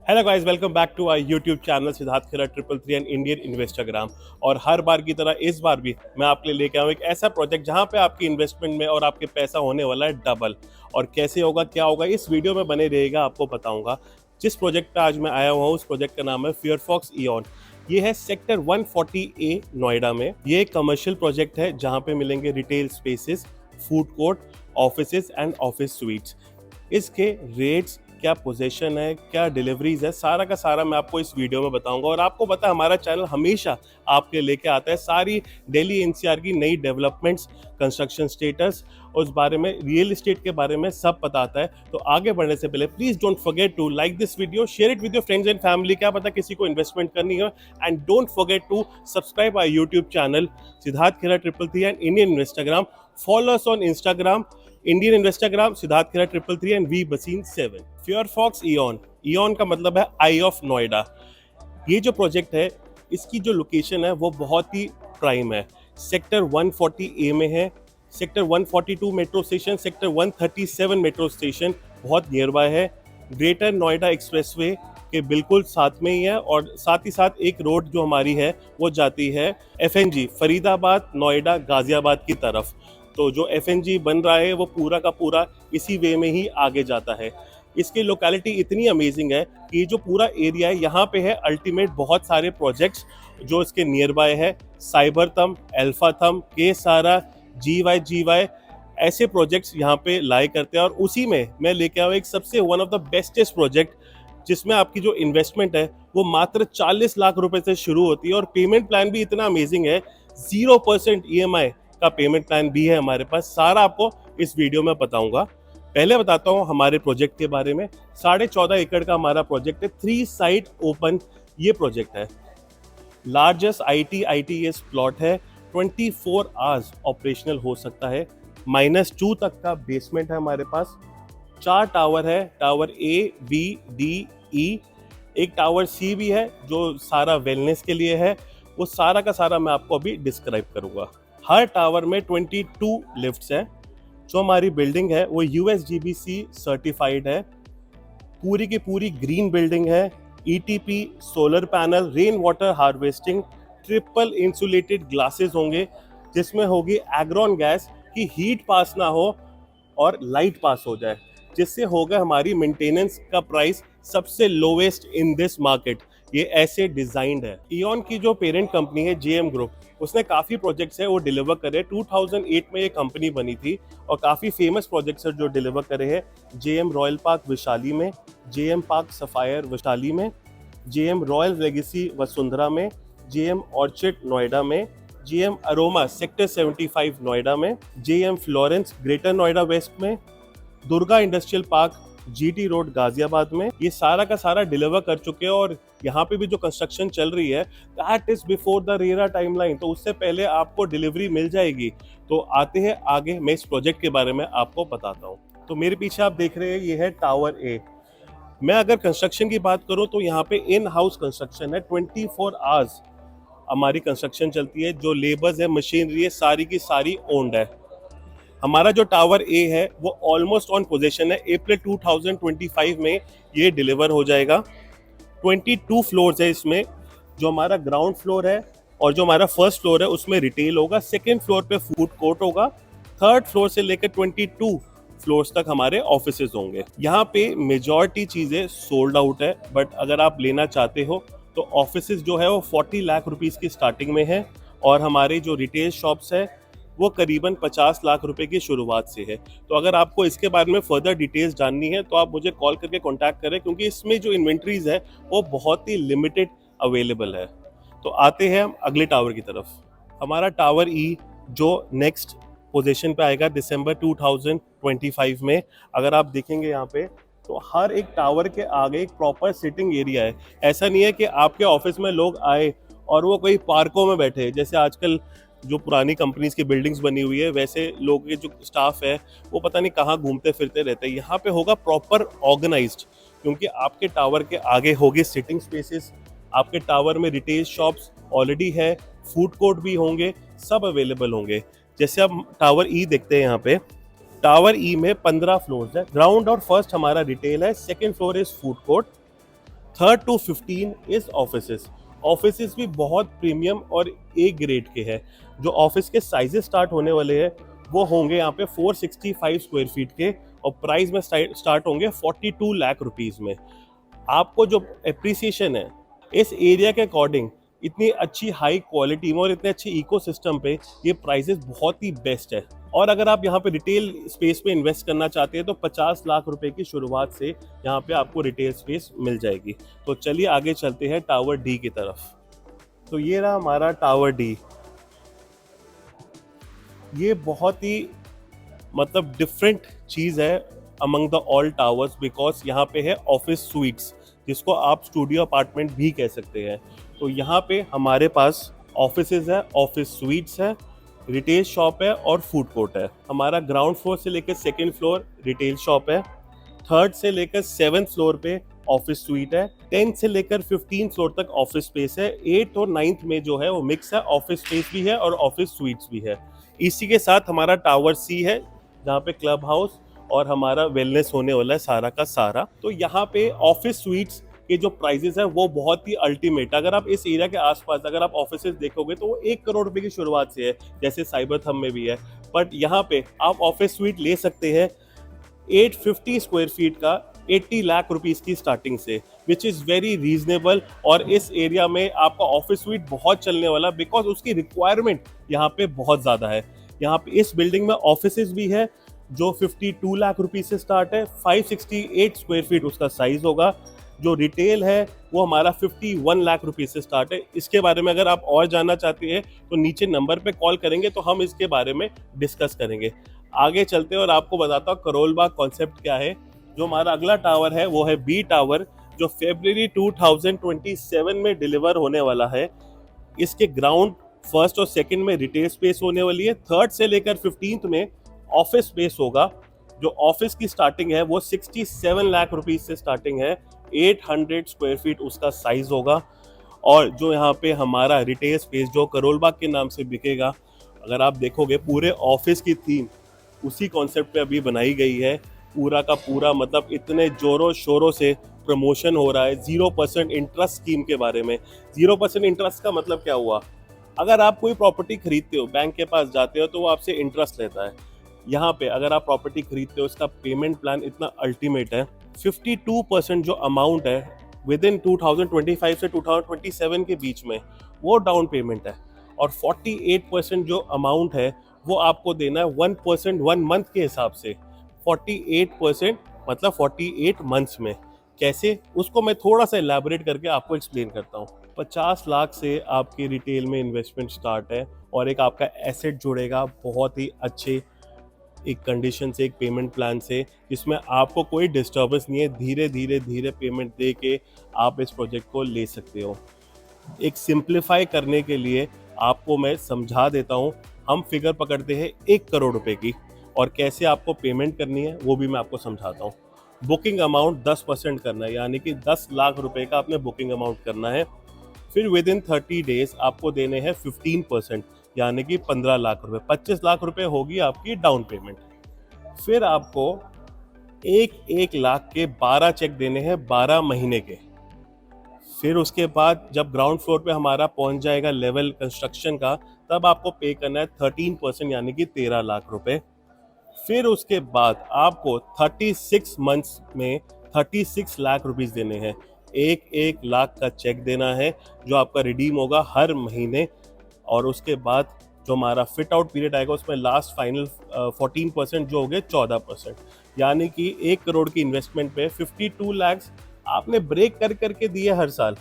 Hello guys, welcome back to our YouTube channel Siddharth Khera 333 and Indian Investagram. और हर बार की तरह इस बार भी मैं आपके लिए लेके आऊँ एक ऐसा प्रोजेक्ट जहां पे आपकी इन्वेस्टमेंट में और आपके पैसा होने वाला है डबल। और कैसे होगा, क्या होगा, इस वीडियो में बने रहेगा, आपको बताऊंगा। जिस प्रोजेक्ट पे आज मैं आया हुआ हूँ उस प्रोजेक्ट का नाम है फायरफॉक्स इयॉन। ये है सेक्टर 140A नोएडा में। ये एक कमर्शियल प्रोजेक्ट है जहाँ पे मिलेंगे retail spaces, food court, offices and office sweets. इसके रेट्स, क्या पोजीशन है, क्या डिलीवरीज है, सारा का सारा मैं आपको इस वीडियो में बताऊंगा। और आपको पता है हमारा चैनल हमेशा आपके लेके आता है सारी दिल्ली एनसीआर की नई डेवलपमेंट्स, कंस्ट्रक्शन स्टेटस, उस बारे में, रियल एस्टेट के बारे में सब बताता है। तो आगे बढ़ने से पहले please don't forget to like this video, share it with your friends and family. क्या पता किसी को इन्वेस्टमेंट करनी हो। And don't forget to subscribe our YouTube channel Siddharth Khera 333 and Indian Investagram. Follow us on Instagram Indian Investagram Siddharth Khera 333 and वी बसीन 7। Firefox ion, ion का मतलब है आई ऑफ नोएडा। ये जो प्रोजेक्ट है, इसकी जो लोकेशन है वो बहुत ही प्राइम है। सेक्टर 140A में है। Sector 142 metro station, sector 137 metro station बहुत नियर बाय है। ग्रेटर नोएडा एक्सप्रेसवे के बिल्कुल साथ में ही है। और साथ ही साथ एक रोड जो हमारी है वो जाती है FNG, फरीदाबाद नोएडा गाजियाबाद की तरफ। तो जो FNG बन रहा है वो पूरा का पूरा इसी वे में ही आगे जाता है। इसकी लोकेलिटी इतनी अमेजिंग है कि ये जो पूरा एरिया है यहाँ पे है अल्टीमेट बहुत सारे प्रोजेक्ट्स जो इसके नियर बाय है। साइबरथम, एल्फाथम, केसारा, GY ऐसे प्रोजेक्ट्स यहाँ पे लाई करते हैं। और उसी में मैं लेके आया एक सबसे one of the bestest project, जिसमें आपकी जो इन्वेस्टमेंट है वो मात्र 40 लाख रुपए से शुरू होती है। और पेमेंट प्लान भी इतना अमेजिंग है, 0% EMI का पेमेंट प्लान भी है हमारे पास। सारा आपको इस वीडियो में बताऊंगा। पहले बताता हूँ हमारे प्रोजेक्ट के बारे में। 14.5 एकड़ का हमारा प्रोजेक्ट है, 3 साइट ओपन ये प्रोजेक्ट है। लार्जेस्ट ITS प्लॉट है, 24 आवर्स ऑपरेशनल हो सकता है। -2 तक का बेसमेंट है हमारे पास। 4 टावर है, tower A, B, D, E। एक टावर C भी है जो सारा वेलनेस के लिए है। वो सारा का सारा मैं आपको अभी डिस्क्राइब करूंगा। हर टावर में 22 लिफ्ट्स हैं। जो हमारी बिल्डिंग है वो USGBC सर्टिफाइड है। पूरी की पूरी ग्रीन बिल्डिंग है। ETP, solar panel, rain water harvesting, triple insulated glasses होंगे, जिसमें होगी एग्रॉन गैस की हीट पास ना हो और लाइट पास हो जाए, जिससे होगा हमारी मेंटेनेंस का प्राइस सबसे लोवेस्ट इन दिस मार्केट। ये ऐसे डिजाइंड है। इयॉन की जो पेरेंट कंपनी है JM ग्रुप, उसने काफ़ी प्रोजेक्ट्स है वो डिलीवर करे। 2008 में ये कंपनी बनी थी और काफ़ी फेमस प्रोजेक्ट्स है जो डिलीवर करे हैं। JM रॉयल पार्क वैशाली में, JM पार्क सफायर वैशाली में, JM रॉयल लेगेसी वसुंधरा में, JM ऑर्चिड नोएडा में, JM अरोमा सेक्टर 75 नोएडा में, JM Florence greater Noida west में, Durga industrial park GT road Ghaziabad में। ये सारा का सारा डिलीवर कर चुके हैं। और यहाँ पे भी जो कंस्ट्रक्शन चल रही है that is before the RERA timeline, तो उससे पहले आपको डिलीवरी मिल जाएगी। तो आते हैं आगे, मैं इस प्रोजेक्ट के बारे में आपको बताता हूँ। तो मेरे पीछे आप देख रहे हैं ये है टावर A। मैं अगर कंस्ट्रक्शन की बात करूँ तो यहाँ पे इन हाउस कंस्ट्रक्शन है, 24 आवर्स हमारी कंस्ट्रक्शन चलती है। जो लेबर्स है, मशीनरी है, सारी की सारी ओन्ड है। हमारा जो टावर A है वो ऑलमोस्ट ऑन पोजीशन है। अप्रैल 2025 में ये डिलीवर हो जाएगा। 22 फ्लोर्स है इसमें। जो हमारा ग्राउंड फ्लोर है और जो हमारा फर्स्ट फ्लोर है उसमें रिटेल होगा। सेकेंड फ्लोर पे फूड कोर्ट होगा। थर्ड फ्लोर से लेकर 22 फ्लोर्स तक हमारे ऑफिसेज होंगे। यहाँ पे मेजॉरिटी चीज़ें सोल्ड आउट है, बट अगर आप लेना चाहते हो तो ऑफिसेज जो है वो 40 लाख रुपीज़ की स्टार्टिंग में है। और हमारी जो रिटेल शॉप्स है वो करीबन 50 लाख रुपए की शुरुआत से है। तो अगर आपको इसके बारे में फर्दर डिटेल्स जाननी है तो आप मुझे कॉल करके कांटेक्ट करें, क्योंकि इसमें जो इन्वेंट्रीज है वो बहुत ही लिमिटेड अवेलेबल है। तो आते हैं हम अगले टावर की तरफ। हमारा टावर E जो नेक्स्ट पोजीशन पे आएगा दिसंबर 2025 में। अगर आप देखेंगे यहाँ पे तो हर एक टावर के आगे एक प्रॉपर सिटिंग एरिया है। ऐसा नहीं है कि आपके ऑफिस में लोग आए और वो कोई पार्कों में बैठे, जैसे आजकल जो पुरानी कंपनीज की बिल्डिंग्स बनी हुई है वैसे लोग के जो स्टाफ है वो पता नहीं कहाँ घूमते फिरते रहते हैं। यहाँ पे होगा प्रॉपर ऑर्गेनाइज्ड, क्योंकि आपके टावर के आगे होगी सिटिंग स्पेसेस। आपके टावर में रिटेल शॉप्स ऑलरेडी है, फूड कोर्ट भी होंगे, सब अवेलेबल होंगे। जैसे आप टावर E देखते हैं, यहाँ पे टावर E में 15 फ्लोर्स है। ग्राउंड और फर्स्ट हमारा रिटेल है, second floor is food court, third to 15 is offices. Offices भी बहुत प्रीमियम और ए ग्रेड के हैं। जो ऑफिस के साइजेस स्टार्ट होने वाले हैं वो होंगे यहाँ पे 465 स्क्वायर फीट के, और प्राइस में स्टार्ट होंगे 42 लाख रुपीस में। आपको जो एप्रिसिएशन है इस एरिया के अकॉर्डिंग, इतनी अच्छी हाई क्वालिटी में और इतने अच्छे इकोसिस्टम पे, ये प्राइसेस बहुत ही बेस्ट है। और अगर आप यहाँ पे रिटेल स्पेस पे इन्वेस्ट करना चाहते हैं तो 50 लाख रुपए की शुरुआत से यहाँ पे आपको रिटेल स्पेस मिल जाएगी। तो चलिए आगे चलते हैं टावर डी की तरफ। तो ये रहा हमारा टावर डी। ये बहुत ही मतलब डिफरेंट चीज़ है among the all towers, because यहाँ पे है ऑफिस स्वीट्स, जिसको आप स्टूडियो अपार्टमेंट भी कह सकते हैं। तो यहाँ पे हमारे पास ऑफिसेज है, ऑफिस स्वीट्स है, रिटेल शॉप है और फूड कोर्ट है। हमारा ग्राउंड फ्लोर से लेकर सेकेंड फ्लोर रिटेल शॉप है, थर्ड से लेकर 7th फ्लोर पे ऑफिस स्वीट है, 10 से लेकर 15 फ्लोर तक ऑफिस स्पेस है, 8 और 9th में जो है वो मिक्स है, ऑफिस स्पेस भी है और ऑफिस स्वीट्स भी है। इसी के साथ हमारा टावर सी है जहाँ पे क्लब हाउस और हमारा वेलनेस होने वाला है सारा का सारा। तो यहाँ पे ऑफिस स्वीट्स के जो प्राइजेस है वो बहुत ही अल्टीमेट। अगर आप इस एरिया के आसपास अगर आप ऑफिसेज देखोगे तो वो 1 करोड़ रुपए की शुरुआत से है, जैसे साइबर थम में भी है। बट यहाँ पे आप ऑफिस स्वीट ले सकते हैं 850 स्क्वायर फीट का 80 लाख रुपीस की स्टार्टिंग से, विच इज़ वेरी रीजनेबल। और इस एरिया में आपका ऑफिस स्वीट बहुत चलने वाला, बिकॉज उसकी रिक्वायरमेंट यहाँ पे बहुत ज़्यादा है। यहाँ पे इस बिल्डिंग में ऑफिसेज भी है जो 52 लाख रुपीस से स्टार्ट है, 568 स्क्वायर फीट उसका साइज होगा। जो रिटेल है वो हमारा 51 लाख रुपीस से स्टार्ट है। इसके बारे में अगर आप और जानना चाहते हैं तो नीचे नंबर पे कॉल करेंगे तो हम इसके बारे में डिस्कस करेंगे। आगे चलते हैं और आपको बताता हूँ करोल बाग कॉन्सेप्ट क्या है। जो हमारा अगला टावर है वो है बी टावर, जो फरवरी 2027 में डिलीवर होने वाला है। इसके ग्राउंड फर्स्ट और सेकंड में रिटेल स्पेस होने वाली है, थर्ड से लेकर 15th में ऑफिस स्पेस होगा। जो ऑफिस की स्टार्टिंग है वो 67 लाख रुपीस से स्टार्टिंग है, 800 स्क्वायर फीट उसका साइज होगा। और जो यहाँ पे हमारा रिटेल स्पेस जो करोल बाग के नाम से बिकेगा, अगर आप देखोगे पूरे ऑफिस की थीम उसी कॉन्सेप्ट पे अभी बनाई गई है। पूरा का पूरा मतलब इतने जोरों शोरों से प्रमोशन हो रहा है 0% इंटरेस्ट स्कीम के बारे में। 0% इंटरेस्ट का मतलब क्या हुआ? अगर आप कोई प्रॉपर्टी खरीदते हो, बैंक के पास जाते हो तो वो आपसे इंटरेस्ट लेता है। यहाँ पे अगर आप प्रॉपर्टी खरीदते हो, इसका पेमेंट प्लान इतना अल्टीमेट है। 52% जो अमाउंट है विद इन 2025 से 2027 के बीच में वो डाउन पेमेंट है, और 48% जो अमाउंट है वो आपको देना है 1% 1 मंथ के हिसाब से। 48% मतलब 48 मंथ्स में। कैसे, उसको मैं थोड़ा सा एलैबोरेट करके आपको एक्सप्लेन करता हूँ। 50 लाख से आपकी रिटेल में इन्वेस्टमेंट स्टार्ट है, और एक आपका एसेट जुड़ेगा बहुत ही अच्छे एक कंडीशन से, एक पेमेंट प्लान से, जिसमें आपको कोई डिस्टर्बेंस नहीं है। धीरे धीरे धीरे पेमेंट दे के आप इस प्रोजेक्ट को ले सकते हो। एक सिंप्लीफाई करने के लिए आपको मैं समझा देता हूँ। हम फिगर पकड़ते हैं 1 करोड़ रुपए की, और कैसे आपको पेमेंट करनी है वो भी मैं आपको समझाता हूँ। बुकिंग अमाउंट 10% करना है, यानी कि 10 लाख रुपए का आपने बुकिंग अमाउंट करना है। फिर विद इन 30 डेज आपको देने हैं 15%, यानी कि 15 लाख रुपए। 25 लाख रुपए होगी आपकी डाउन पेमेंट। फिर आपको 1 लाख के 12 चेक देने हैं 12 महीने के। फिर उसके बाद जब ग्राउंड फ्लोर पे हमारा पहुंच जाएगा लेवल कंस्ट्रक्शन का, तब आपको पे करना है 13%, यानी कि 13 लाख रुपए। फिर उसके बाद आपको 36 मंथ्स में 36 लाख रुपीस देने हैं। 1 लाख का चेक देना है जो आपका रिडीम होगा हर महीने। और उसके बाद जो हमारा फिट आउट पीरियड आएगा उसमें लास्ट फाइनल 14% जो हो गए 14%, यानी कि 1 करोड़ की इन्वेस्टमेंट पे 52 लाख आपने ब्रेक कर करके दिए हर साल।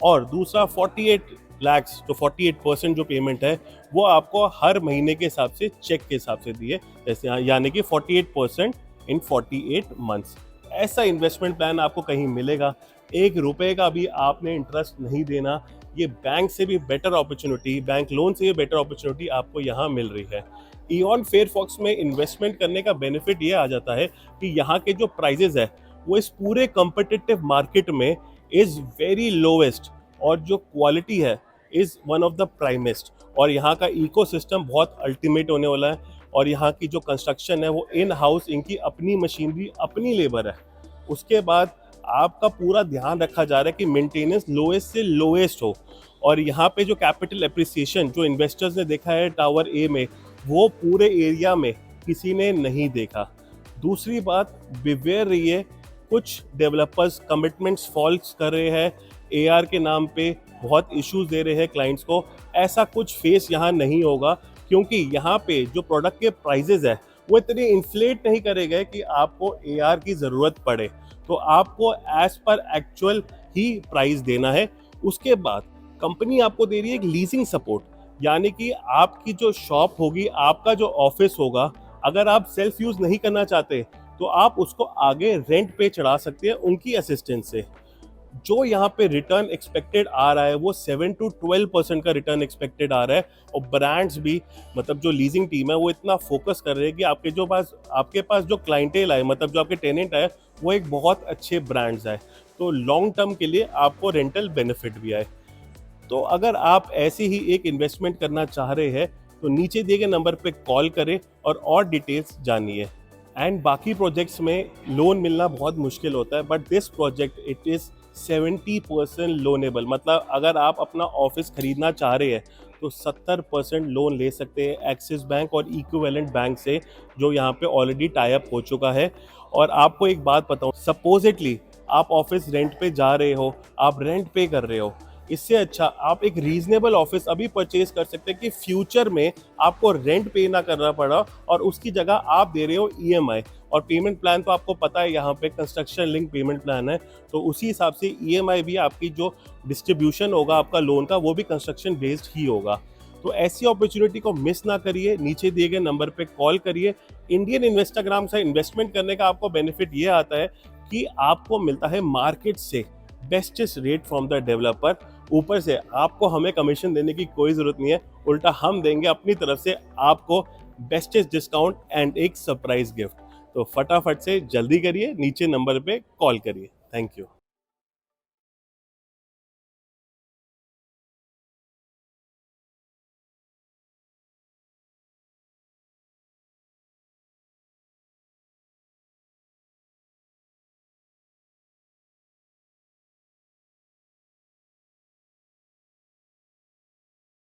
और दूसरा 48 लाख, तो 48% जो पेमेंट है वो आपको हर महीने के हिसाब से, चेक के हिसाब से दिए, जैसे यानी कि 48% इन 48 मंथ्स। ऐसा इन्वेस्टमेंट प्लान आपको कहीं मिलेगा? 1 रुपए का भी आपने इंटरेस्ट नहीं देना। ये बैंक से भी बेटर अपॉर्चुनिटी, बैंक लोन से भी बेटर अपॉर्चुनिटी आपको यहाँ मिल रही है। इऑन फेयरफॉक्स में इन्वेस्टमेंट करने का बेनिफिट ये आ जाता है कि यहाँ के जो प्राइजेज है वो इस पूरे कॉम्पिटिटिव मार्केट में इज़ वेरी लोवेस्ट, और जो क्वालिटी है इज़ वन ऑफ द प्राइमेस्ट। और यहाँ का इकोसिस्टम बहुत अल्टीमेट होने वाला है। और यहाँ की जो कंस्ट्रक्शन है वो इन हाउस, इनकी अपनी मशीनरी, अपनी लेबर है। उसके बाद आपका पूरा ध्यान रखा जा रहा है कि मेंटेनेंस लोएस्ट से लोएस्ट हो। और यहाँ पे जो कैपिटल एप्रिसिएशन जो इन्वेस्टर्स ने देखा है टावर ए में, वो पूरे एरिया में किसी ने नहीं देखा। दूसरी बात, बिवेयर रहिए, कुछ डेवलपर्स कमिटमेंट्स फॉल्स कर रहे हैं, एआर के नाम पे बहुत इश्यूज दे रहे हैं क्लाइंट्स को। ऐसा कुछ फेस यहाँ नहीं होगा, क्योंकि यहाँ पे जो प्रोडक्ट के प्राइजेज है वो इतने इन्फ्लेट नहीं करे गए कि आपको एआर की ज़रूरत पड़े। तो आपको एज पर एक्चुअल ही प्राइस देना है। उसके बाद कंपनी आपको दे रही है एक लीजिंग सपोर्ट, यानी कि आपकी जो शॉप होगी, आपका जो ऑफिस होगा, अगर आप सेल्फ यूज़ नहीं करना चाहते तो आप उसको आगे रेंट पे चढ़ा सकते हैं उनकी असिस्टेंस से। जो यहाँ पे रिटर्न एक्सपेक्टेड आ रहा है वो 7 to 12% का रिटर्न एक्सपेक्टेड आ रहा है। और ब्रांड्स भी, मतलब जो लीजिंग टीम है वो इतना फोकस कर रहे हैं कि आपके पास जो क्लाइंटेल आए, मतलब जो आपके टेनेंट आए, वो एक बहुत अच्छे ब्रांड्स आए, तो लॉन्ग टर्म के लिए आपको रेंटल बेनिफिट भी आए। तो अगर आप ऐसे ही एक इन्वेस्टमेंट करना चाह रहे हैं तो नीचे दिए गए नंबर पे कॉल करें और डिटेल्स जानिए। एंड बाकी प्रोजेक्ट्स में लोन मिलना बहुत मुश्किल होता है, but this project it is 70% loanable. मतलब अगर आप अपना ऑफिस खरीदना चाह रहे हैं तो 70% लोन ले सकते हैं एक्सिस बैंक और इक्विवेलेंट बैंक से, जो यहाँ पे ऑलरेडी टाई अप हो चुका है। और आपको एक बात बताऊँ, सपोजिटली आप ऑफिस रेंट पे जा रहे हो, आप रेंट पे कर रहे हो, इससे अच्छा आप एक रीजनेबल ऑफिस अभी परचेज कर सकते हैं कि फ्यूचर में आपको रेंट पे ना करना पड़ा, और उसकी जगह आप दे रहे हो ईएमआई। और पेमेंट प्लान तो आपको पता है, यहाँ पे कंस्ट्रक्शन लिंक पेमेंट प्लान है, तो उसी हिसाब से ईएमआई भी आपकी जो डिस्ट्रीब्यूशन होगा आपका लोन का, वो भी कंस्ट्रक्शन बेस्ड ही होगा। तो ऐसी अपॉर्चुनिटी को मिस ना करिए, नीचे दिए गए नंबर पे कॉल करिए। इंडियन इन्वेस्टाग्राम से इन्वेस्टमेंट करने का आपको बेनिफिट ये आता है कि आपको मिलता है मार्केट से bestest rate from the developer. ऊपर से आपको हमें कमीशन देने की कोई ज़रूरत नहीं है, उल्टा हम देंगे अपनी तरफ से आपको बेस्टेस्ट डिस्काउंट एंड एक सरप्राइज गिफ्ट। तो फटाफट से जल्दी करिए, नीचे नंबर पे कॉल करिए। Thank you.